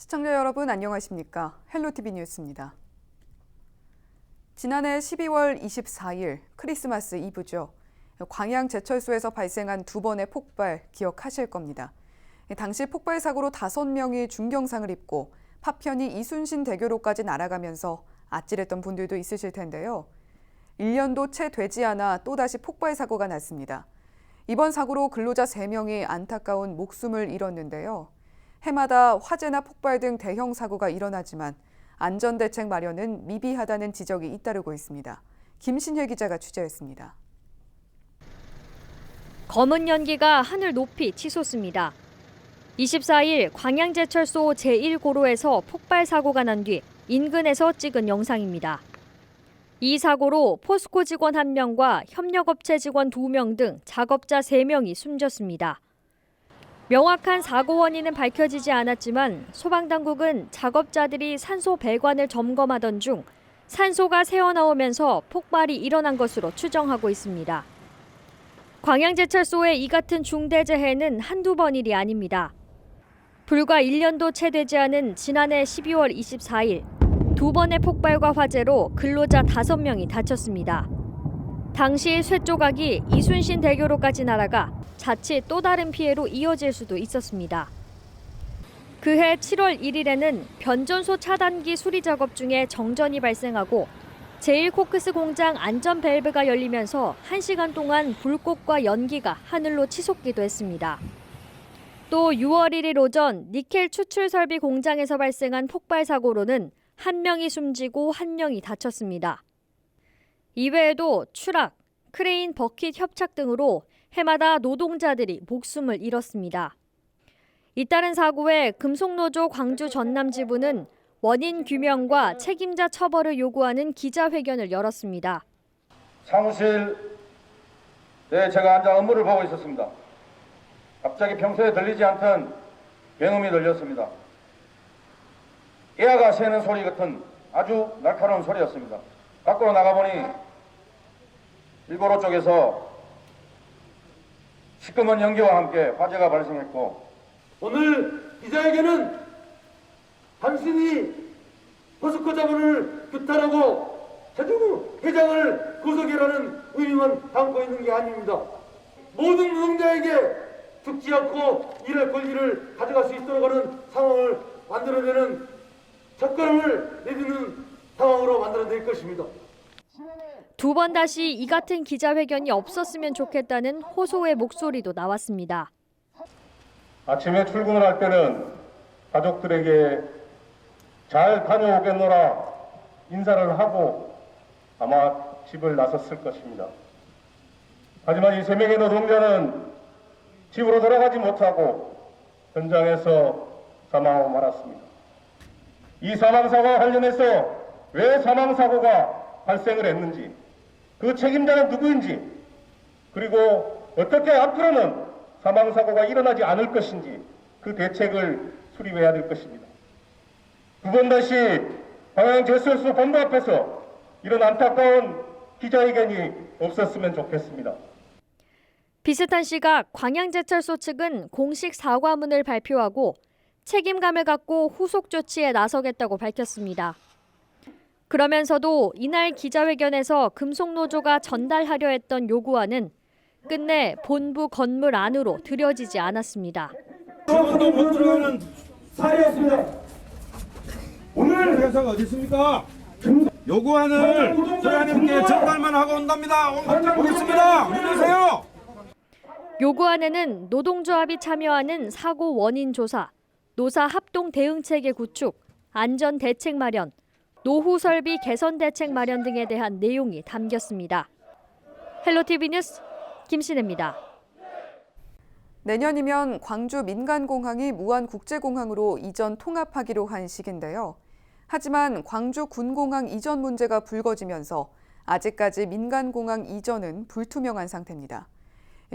시청자 여러분 안녕하십니까? 헬로티비 뉴스입니다. 지난해 12월 24일 크리스마스 이브죠. 광양제철소에서 발생한 두 번의 폭발 기억하실 겁니다. 당시 폭발 사고로 5명이 중경상을 입고 파편이 이순신 대교로까지 날아가면서 아찔했던 분들도 있으실 텐데요. 1년도 채 되지 않아 또다시 폭발 사고가 났습니다. 이번 사고로 근로자 3명이 안타까운 목숨을 잃었는데요. 해마다 화재나 폭발 등 대형 사고가 일어나지만 안전대책 마련은 미비하다는 지적이 잇따르고 있습니다. 김신혜 기자가 취재했습니다. 검은 연기가 하늘 높이 치솟습니다. 24일 광양제철소 제1고로에서 폭발 사고가 난 뒤 인근에서 찍은 영상입니다. 이 사고로 포스코 직원 1명과 협력업체 직원 2명 등 작업자 3명이 숨졌습니다. 명확한 사고 원인은 밝혀지지 않았지만 소방당국은 작업자들이 산소 배관을 점검하던 중 산소가 새어나오면서 폭발이 일어난 것으로 추정하고 있습니다. 광양제철소의 이 같은 중대재해는 한두 번 일이 아닙니다. 불과 1년도 채 되지 않은 지난해 12월 24일 2번의 폭발과 화재로 근로자 5명이 다쳤습니다. 당시 쇠조각이 이순신 대교로까지 날아가 자칫 또 다른 피해로 이어질 수도 있었습니다. 그해 7월 1일에는 변전소 차단기 수리 작업 중에 정전이 발생하고 제1코크스 공장 안전 밸브가 열리면서 1시간 동안 불꽃과 연기가 하늘로 치솟기도 했습니다. 또 6월 1일 오전 니켈 추출 설비 공장에서 발생한 폭발 사고로는 1명이 숨지고 1명이 다쳤습니다. 이외에도 추락, 크레인 버킷 협착 등으로 해마다 노동자들이 목숨을 잃었습니다. 잇따른 사고에 금속노조 광주 전남지부는 원인 규명과 책임자 처벌을 요구하는 기자회견을 열었습니다. 사무실에 제가 앉아 업무를 보고 있었습니다. 갑자기 평소에 들리지 않던 굉음이 들렸습니다. 애아가 새는 소리 같은 아주 날카로운 소리였습니다. 밖으로 나가보니 일고로 쪽에서 시꺼먼 연기와 함께 화재가 발생했고, 오늘 기자회견은 당신이 포스코 자본을 규탄하고 최종우 회장을 구속이라는 의미만 담고 있는 게 아닙니다. 모든 노동자에게 죽지 않고 일할 권리를 가져갈 수 있도록 하는 상황을 만들어내는 첫걸음을 내딛는 상황으로 만들어낼 것입니다. 2번 다시 이 같은 기자회견이 없었으면 좋겠다는 호소의 목소리도 나왔습니다. 아침에 출근을 할 때는 가족들에게 잘 다녀오겠노라 인사를 하고 아마 집을 나섰을 것입니다. 하지만 이 3명의 노동자는 집으로 돌아가지 못하고 현장에서 사망하고 말았습니다. 이 사망사고와 관련해서 왜 사망사고가 발생을 했는지, 그 책임자는 누구인지, 그리고 어떻게 앞으로는 사망사고가 일어나지 않을 것인지 그 대책을 수립해야 될 것입니다. 2번 다시 광양제철소 본부 앞에서 이런 안타까운 기자회견이 없었으면 좋겠습니다. 비슷한 시각 광양제철소 측은 공식 사과문을 발표하고 책임감을 갖고 후속 조치에 나서겠다고 밝혔습니다. 그러면서도 이날 기자회견에서 금속노조가 전달하려 했던 요구안은 끝내 본부 건물 안으로 들여지지 않았습니다. 직원도 못 들어가는 사례였습니다. 오늘 회사가 어디 있습니까? 요구안을 소장님께 전달만 하고 온답니다. 오겠습니다. 오세요. 요구안에는 노동조합이 참여하는 사고 원인 조사, 노사 합동 대응 체계 구축, 안전 대책 마련, 노후 설비 개선 대책 마련 등에 대한 내용이 담겼습니다. 헬로티비 뉴스 김신혜입니다. 내년이면 광주 민간공항이 무안국제공항으로 이전 통합하기로 한 시기인데요. 하지만 광주 군공항 이전 문제가 불거지면서 아직까지 민간공항 이전은 불투명한 상태입니다.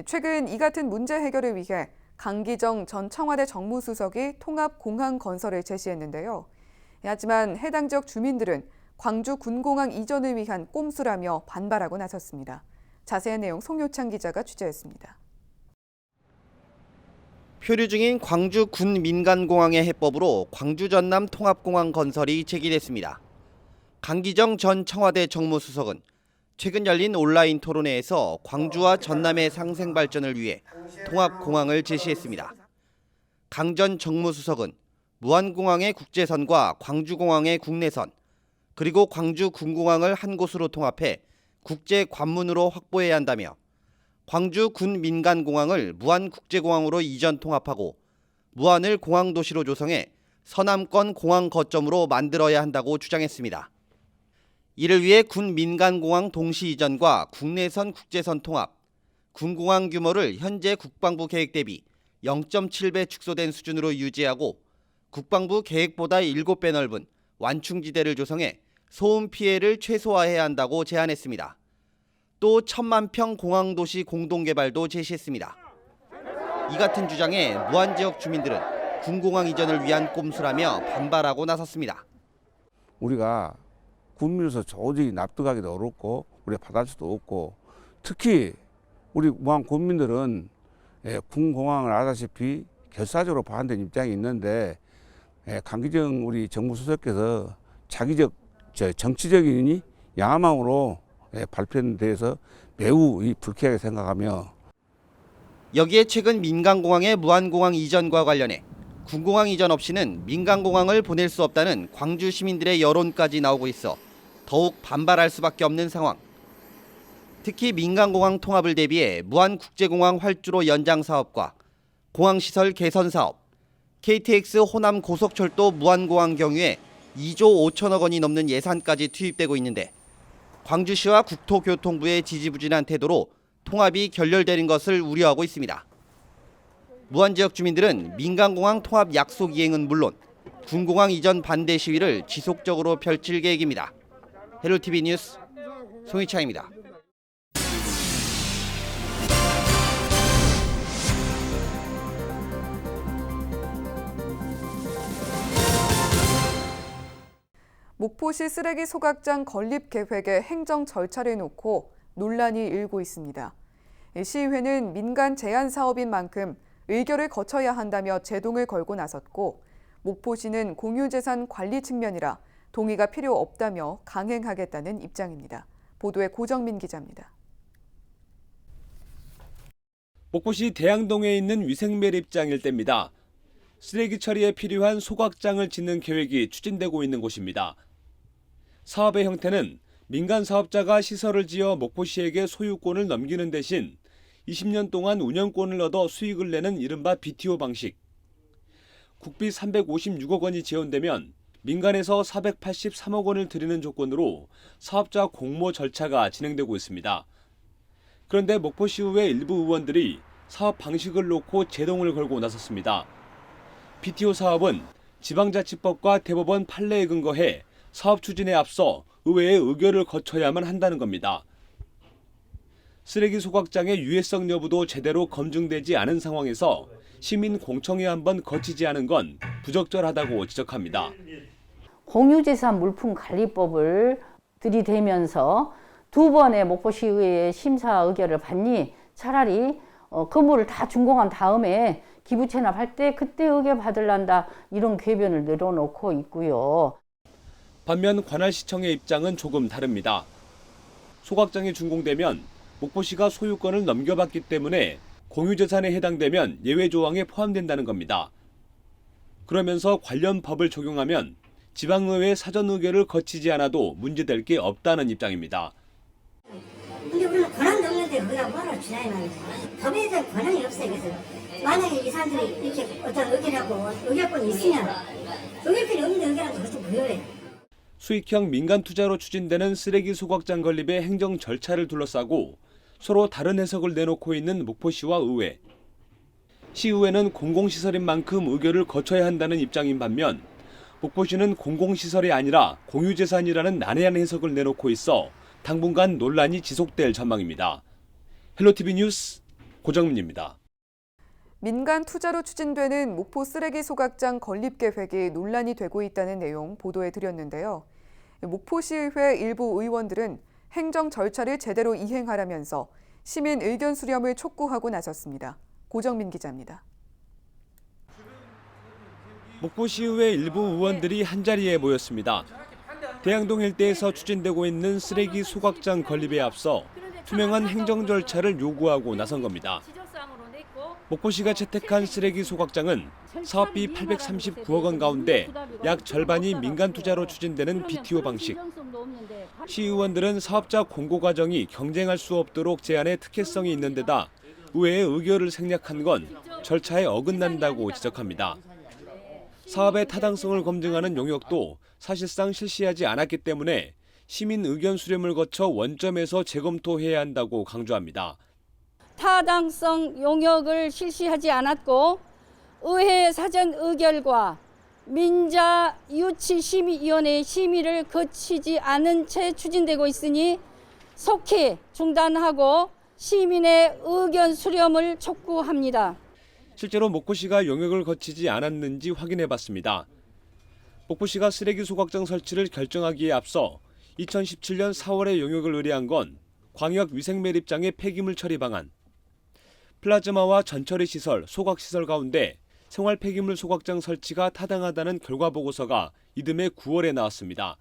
최근 이 같은 문제 해결을 위해 강기정 전 청와대 정무수석이 통합공항 건설을 제시했는데요. 하지만 해당 지역 주민들은 광주 군공항 이전을 위한 꼼수라며 반발하고 나섰습니다. 자세한 내용 송효창 기자가 취재했습니다. 표류 중인 광주 군 민간공항의 해법으로 광주 전남 통합공항 건설이 제기됐습니다. 강기정 전 청와대 정무수석은 최근 열린 온라인 토론회에서 광주와 전남의 상생 발전을 위해 통합공항을 제시했습니다. 강 전 정무수석은 무안공항의 국제선과 광주공항의 국내선, 그리고 광주 군공항을 한 곳으로 통합해 국제 관문으로 확보해야 한다며 광주 군 민간공항을 무안국제공항으로 이전 통합하고 무안을 공항도시로 조성해 서남권 공항 거점으로 만들어야 한다고 주장했습니다. 이를 위해 군 민간공항 동시 이전과 국내선 국제선 통합, 군공항 규모를 현재 국방부 계획 대비 0.7배 축소된 수준으로 유지하고 국방부 계획보다 7배 넓은 완충지대를 조성해 소음 피해를 최소화해야 한다고 제안했습니다. 또 1,000만 평 공항도시 공동개발도 제시했습니다. 이 같은 주장에 무안 지역 주민들은 군공항 이전을 위한 꼼수라며 반발하고 나섰습니다. 우리가 군민으로서 도저히 납득하기도 어렵고 우리가 받아줄 수도 없고, 특히 우리 무안 군민들은 군공항을 아다시피 결사적으로 반대하는 입장이 있는데, 강기정 우리 정무수석께서 자기적 정치적인 야망으로 발표에 대해서 매우 불쾌하게 생각하며, 여기에 최근 민간공항의 무안공항 이전과 관련해 군공항 이전 없이는 민간공항을 보낼 수 없다는 광주 시민들의 여론까지 나오고 있어 더욱 반발할 수밖에 없는 상황. 특히 민간공항 통합을 대비해 무안국제공항 활주로 연장 사업과 공항시설 개선 사업, KTX 호남 고속철도 무안공항 경유에 2조 5천억 원이 넘는 예산까지 투입되고 있는데, 광주시와 국토교통부의 지지부진한 태도로 통합이 결렬되는 것을 우려하고 있습니다. 무안 지역 주민들은 민간공항 통합 약속 이행은 물론 군공항 이전 반대 시위를 지속적으로 펼칠 계획입니다. 헬로티비 뉴스 송희창입니다. 목포시 쓰레기 소각장 건립 계획의 행정 절차를 놓고 논란이 일고 있습니다. 시의회는 민간 제한 사업인 만큼 의결을 거쳐야 한다며 제동을 걸고 나섰고, 목포시는 공유재산 관리 측면이라 동의가 필요 없다며 강행하겠다는 입장입니다. 보도에 고정민 기자입니다. 목포시 대양동에 있는 위생매립장 일대입니다. 쓰레기 처리에 필요한 소각장을 짓는 계획이 추진되고 있는 곳입니다. 사업의 형태는 민간 사업자가 시설을 지어 목포시에게 소유권을 넘기는 대신 20년 동안 운영권을 얻어 수익을 내는 이른바 BTO 방식. 국비 356억 원이 지원되면 민간에서 483억 원을 들이는 조건으로 사업자 공모 절차가 진행되고 있습니다. 그런데 목포시의회 일부 의원들이 사업 방식을 놓고 제동을 걸고 나섰습니다. BTO 사업은 지방자치법과 대법원 판례에 근거해 사업 추진에 앞서 의회의 의결을 거쳐야만 한다는 겁니다. 쓰레기 소각장의 유해성 여부도 제대로 검증되지 않은 상황에서 시민 공청회 한번 거치지 않은 건 부적절하다고 지적합니다. 공유재산 물품관리법을 들이대면서 두 번의 목포시의회의 심사 의결을 받니 차라리 건물을 다 준공한 다음에 기부 체납할 때 그때 의결 받으란다, 이런 궤변을 내려놓고 있고요. 반면 관할시청의 입장은 조금 다릅니다. 소각장이 준공되면 목포시가 소유권을 넘겨받기 때문에 공유재산에 해당되면 예외 조항에 포함된다는 겁니다. 그러면서 관련 법을 적용하면 지방의회 사전 의결을 거치지 않아도 문제될 게 없다는 입장입니다. 근데 우리는 권한도 없는데 우리가 뭐를 주냐이 말이야. 법에 대한 권한이 없어요. 그래서 만약에 이 사람들이 이렇게 어떤 의견하고 의결권이 있으면 의결권이 없는데 의견하고 그것도 무효예요. 수익형 민간 투자로 추진되는 쓰레기 소각장 건립의 행정 절차를 둘러싸고 서로 다른 해석을 내놓고 있는 목포시와 의회. 시의회는 공공시설인 만큼 의결을 거쳐야 한다는 입장인 반면 목포시는 공공시설이 아니라 공유재산이라는 난해한 해석을 내놓고 있어 당분간 논란이 지속될 전망입니다. 헬로티비 뉴스 고정민입니다. 민간 투자로 추진되는 목포 쓰레기 소각장 건립 계획이 논란이 되고 있다는 내용 보도해 드렸는데요. 목포시의회 일부 의원들은 행정 절차를 제대로 이행하라면서 시민 의견 수렴을 촉구하고 나섰습니다. 고정민 기자입니다. 목포시의회 일부 의원들이 한자리에 모였습니다. 대양동 일대에서 추진되고 있는 쓰레기 소각장 건립에 앞서 투명한 행정 절차를 요구하고 나선 겁니다. 목포시가 채택한 쓰레기 소각장은 사업비 839억 원 가운데 약 절반이 민간 투자로 추진되는 BTO 방식. 시의원들은 사업자 공고 과정이 경쟁할 수 없도록 제안에 특혜성이 있는 데다 의회의 의결을 생략한 건 절차에 어긋난다고 지적합니다. 사업의 타당성을 검증하는 용역도 사실상 실시하지 않았기 때문에 시민 의견 수렴을 거쳐 원점에서 재검토해야 한다고 강조합니다. 타당성 용역을 실시하지 않았고 의회 사전 의결과 민자 유치심의위원회의 심의를 거치지 않은 채 추진되고 있으니 속히 중단하고 시민의 의견 수렴을 촉구합니다. 실제로 목포시가 용역을 거치지 않았는지 확인해봤습니다. 목포시가 쓰레기 소각장 설치를 결정하기에 앞서 2017년 4월에 용역을 의뢰한 건 광역 위생매립장의 폐기물 처리 방안, 플라즈마와 전처리 시설, 소각 시설 가운데 생활 폐기물 소각장 설치가 타당하다는 결과 보고서가 이듬해 9월에 나왔습니다.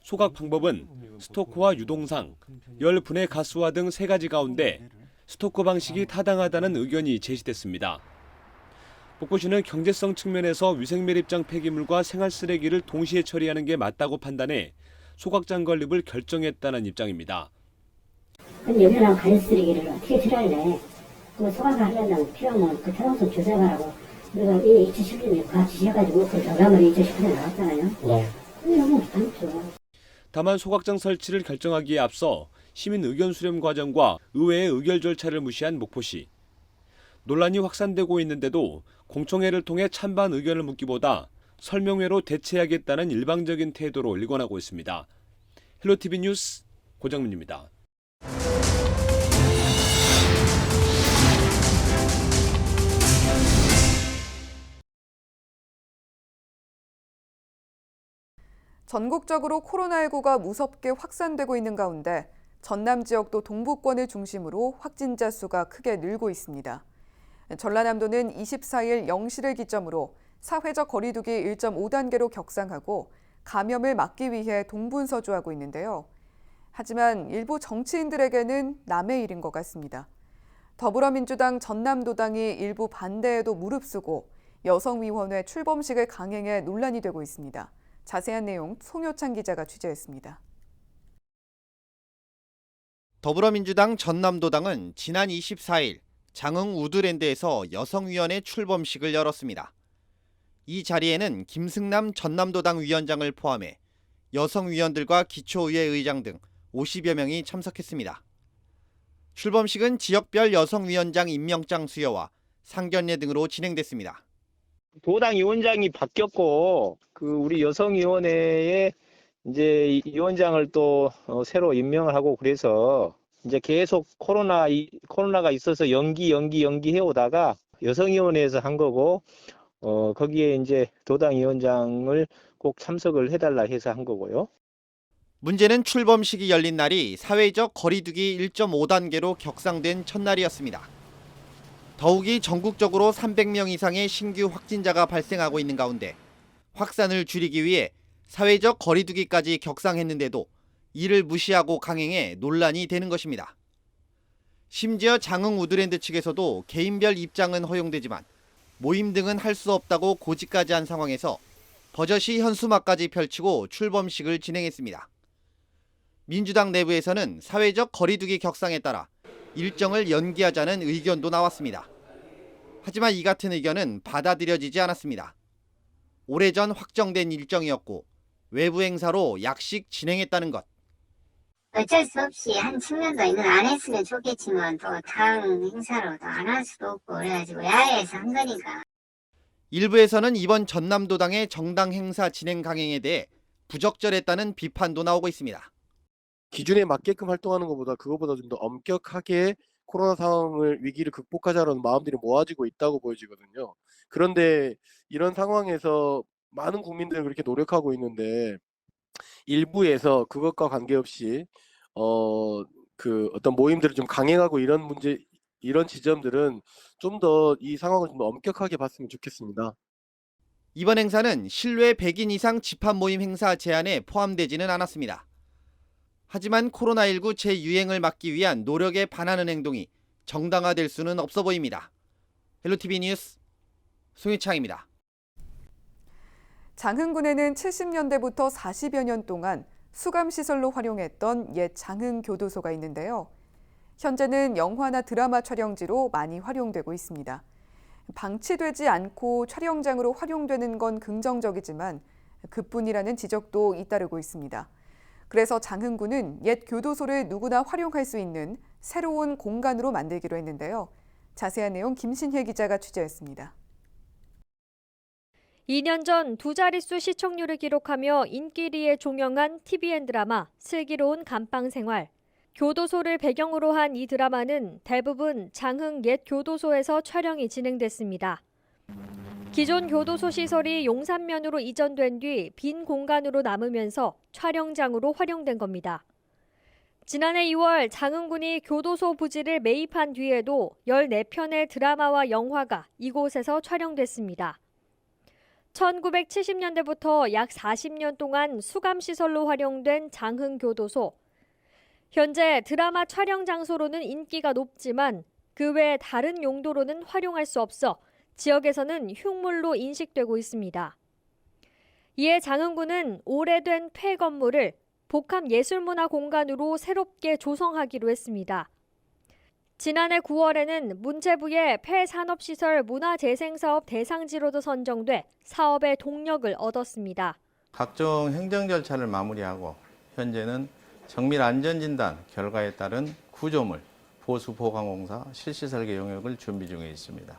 소각 방법은 스토커와 유동상, 열 분해 가스화 등 3가지 가운데 스토커 방식이 타당하다는 의견이 제시됐습니다. 목포시는 경제성 측면에서 위생매립장 폐기물과 생활 쓰레기를 동시에 처리하는 게 맞다고 판단해 소각장 건립을 결정했다는 입장입니다. 근데 여기랑 가전 쓰레기를 어떻게 처리할래? 그 소각을 하려면 필요하면 그 타당성 조사해봐라고 우리가 2010년에 같이 해가지고 그 결과물이 2010년에 나왔잖아요. 네. 너무 부담스러워. 다만 소각장 설치를 결정하기에 앞서 시민 의견 수렴 과정과 의회의 의결 절차를 무시한 목포시. 논란이 확산되고 있는데도 공청회를 통해 찬반 의견을 묻기보다 설명회로 대체하겠다는 일방적인 태도로 일관하고 있습니다. 헬로티비 뉴스 고정민입니다. 전국적으로 코로나19가 무섭게 확산되고 있는 가운데 전남 지역도 동부권을 중심으로 확진자 수가 크게 늘고 있습니다. 전라남도는 24일 0시를 기점으로 사회적 거리두기 1.5단계로 격상하고 감염을 막기 위해 동분서주하고 있는데요. 하지만 일부 정치인들에게는 남의 일인 것 같습니다. 더불어민주당 전남도당이 일부 반대에도 무릅쓰고 여성위원회 출범식을 강행해 논란이 되고 있습니다. 자세한 내용 송효찬 기자가 취재했습니다. 더불어민주당 전남도당은 지난 24일 장흥 우드랜드에서 여성위원회 출범식을 열었습니다. 이 자리에는 김승남 전남도당 위원장을 포함해 여성위원들과 기초의회 의장 등 50여 명이 참석했습니다. 출범식은 지역별 여성위원장 임명장 수여와 상견례 등으로 진행됐습니다. 도당 위원장이 바뀌었고 우리 여성위원회에 이제 위원장을 또 새로 임명을 하고 그래서 이제 계속 코로나가 있어서 연기 해오다가 여성위원회에서 한 거고 거기에 이제 도당 위원장을 꼭 참석을 해달라 해서 한 거고요. 문제는 출범식이 열린 날이 사회적 거리두기 1.5단계로 격상된 첫날이었습니다. 더욱이 전국적으로 300명 이상의 신규 확진자가 발생하고 있는 가운데 확산을 줄이기 위해 사회적 거리두기까지 격상했는데도 이를 무시하고 강행해 논란이 되는 것입니다. 심지어 장흥 우드랜드 측에서도 개인별 입장은 허용되지만 모임 등은 할 수 없다고 고지까지 한 상황에서 버젓이 현수막까지 펼치고 출범식을 진행했습니다. 민주당 내부에서는 사회적 거리두기 격상에 따라 일정을 연기하자는 의견도 나왔습니다. 하지만 이 같은 의견은 받아들여지지 않았습니다. 오래전 확정된 일정이었고 외부 행사로 약식 진행했다는 것. 어쩔 수 없이 한 측면도 있는 안 했으면 좋겠지만 또 다음 행사로 또 안 할 수도 없고 그래가지고 야외에서 한 거니까. 일부에서는 이번 전남도당의 정당 행사 진행 강행에 대해 부적절했다는 비판도 나오고 있습니다. 기준에 맞게끔 활동하는 것보다 그것보다 좀 더 엄격하게 코로나 상황을 위기를 극복하자라는 마음들이 모아지고 있다고 보여지거든요. 그런데 이런 상황에서 많은 국민들은 그렇게 노력하고 있는데 일부에서 그것과 관계없이 어떤 모임들을 좀 강행하고 이런 지점들은 좀 더 이 상황을 좀 더 엄격하게 봤으면 좋겠습니다. 이번 행사는 실외 100인 이상 집합 모임 행사 제한에 포함되지는 않았습니다. 하지만 코로나19 재유행을 막기 위한 노력에 반하는 행동이 정당화될 수는 없어 보입니다. 헬로티비 뉴스 송유창입니다. 장흥군에는 70년대부터 40여 년 동안 수감시설로 활용했던 옛 장흥교도소가 있는데요. 현재는 영화나 드라마 촬영지로 많이 활용되고 있습니다. 방치되지 않고 촬영장으로 활용되는 건 긍정적이지만 그뿐이라는 지적도 잇따르고 있습니다. 그래서 장흥군은 옛 교도소를 누구나 활용할 수 있는 새로운 공간으로 만들기로 했는데요. 자세한 내용 김신혜 기자가 취재했습니다. 2년 전 두 자릿수 시청률을 기록하며 인기리에 종영한 TVN 드라마 슬기로운 감방생활. 교도소를 배경으로 한 이 드라마는 대부분 장흥 옛 교도소에서 촬영이 진행됐습니다. 기존 교도소 시설이 용산면으로 이전된 뒤 빈 공간으로 남으면서 촬영장으로 활용된 겁니다. 지난해 2월 장흥군이 교도소 부지를 매입한 뒤에도 14편의 드라마와 영화가 이곳에서 촬영됐습니다. 1970년대부터 약 40년 동안 수감시설로 활용된 장흥교도소. 현재 드라마 촬영 장소로는 인기가 높지만 그 외 다른 용도로는 활용할 수 없어 지역에서는 흉물로 인식되고 있습니다. 이에 장흥군은 오래된 폐 건물을 복합예술문화공간으로 새롭게 조성하기로 했습니다. 지난해 9월에는 문체부의 폐산업시설 문화재생사업 대상지로도 선정돼 사업의 동력을 얻었습니다. 각종 행정 절차를 마무리하고 현재는 정밀 안전진단 결과에 따른 구조물, 보수보강공사 실시설계 용역을 준비 중에 있습니다.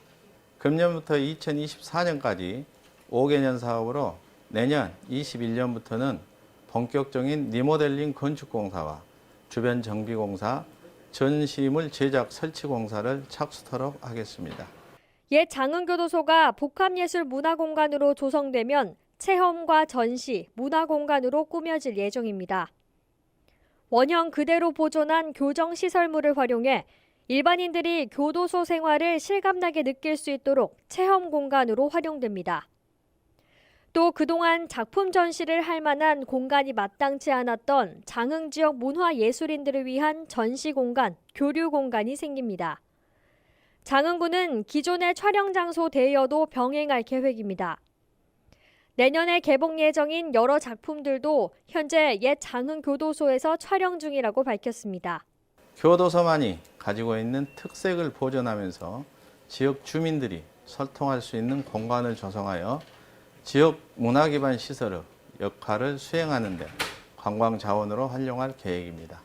금년부터 2024년까지 5개년 사업으로 내년 21년부터는 본격적인 리모델링 건축공사와 주변 정비공사, 전시물 제작 설치 공사를 착수토록 하겠습니다. 옛 장흥교도소가 복합예술문화공간으로 조성되면 체험과 전시, 문화공간으로 꾸며질 예정입니다. 원형 그대로 보존한 교정시설물을 활용해 일반인들이 교도소 생활을 실감나게 느낄 수 있도록 체험 공간으로 활용됩니다. 또 그동안 작품 전시를 할 만한 공간이 마땅치 않았던 장흥 지역 문화예술인들을 위한 전시 공간, 교류 공간이 생깁니다. 장흥군은 기존의 촬영 장소 대여도 병행할 계획입니다. 내년에 개봉 예정인 여러 작품들도 현재 옛 장흥교도소에서 촬영 중이라고 밝혔습니다. 교도소만이 가지고 있는 특색을 보존하면서 지역 주민들이 소통할 수 있는 공간을 조성하여 지역 문화 기반 시설의 역할을 수행하는 데 관광 자원으로 활용할 계획입니다.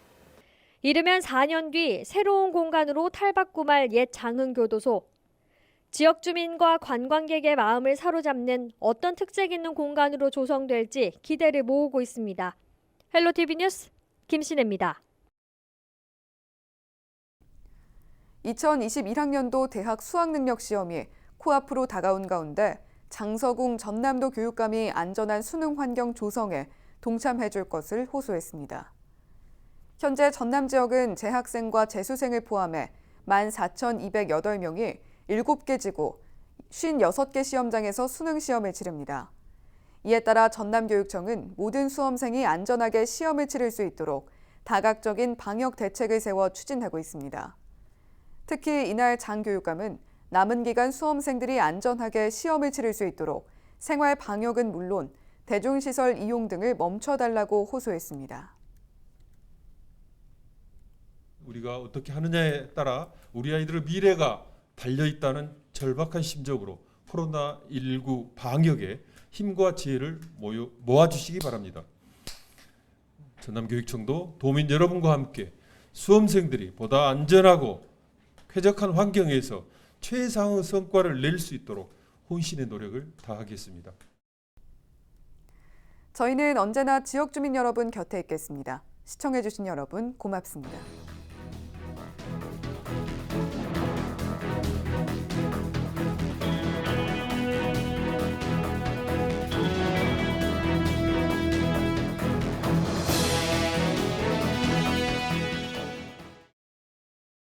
이르면 4년 뒤 새로운 공간으로 탈바꿈할 옛 장흥교도소. 지역 주민과 관광객의 마음을 사로잡는 어떤 특색 있는 공간으로 조성될지 기대를 모으고 있습니다. 헬로티비 뉴스 김신혜입니다. 2021학년도 대학 수학능력시험이 코앞으로 다가온 가운데 장서궁 전남도 교육감이 안전한 수능 환경 조성에 동참해줄 것을 호소했습니다. 현재 전남 지역은 재학생과 재수생을 포함해 14,208명이 7개 지구 56개 시험장에서 수능 시험을 치릅니다. 이에 따라 전남교육청은 모든 수험생이 안전하게 시험을 치를 수 있도록 다각적인 방역 대책을 세워 추진하고 있습니다. 특히 이날 장 교육감은 남은 기간 수험생들이 안전하게 시험을 치를 수 있도록 생활 방역은 물론 대중시설 이용 등을 멈춰달라고 호소했습니다. 우리가 어떻게 하느냐에 따라 우리 아이들의 미래가 달려있다는 절박한 심정으로 코로나19 방역에 힘과 지혜를 모아주시기 바랍니다. 전남교육청도 도민 여러분과 함께 수험생들이 보다 안전하고 쾌적한 환경에서 최상의 성과를 낼 수 있도록 혼신의 노력을 다하겠습니다. 저희는 언제나 지역 주민 여러분 곁에 있겠습니다. 시청해주신 여러분 고맙습니다.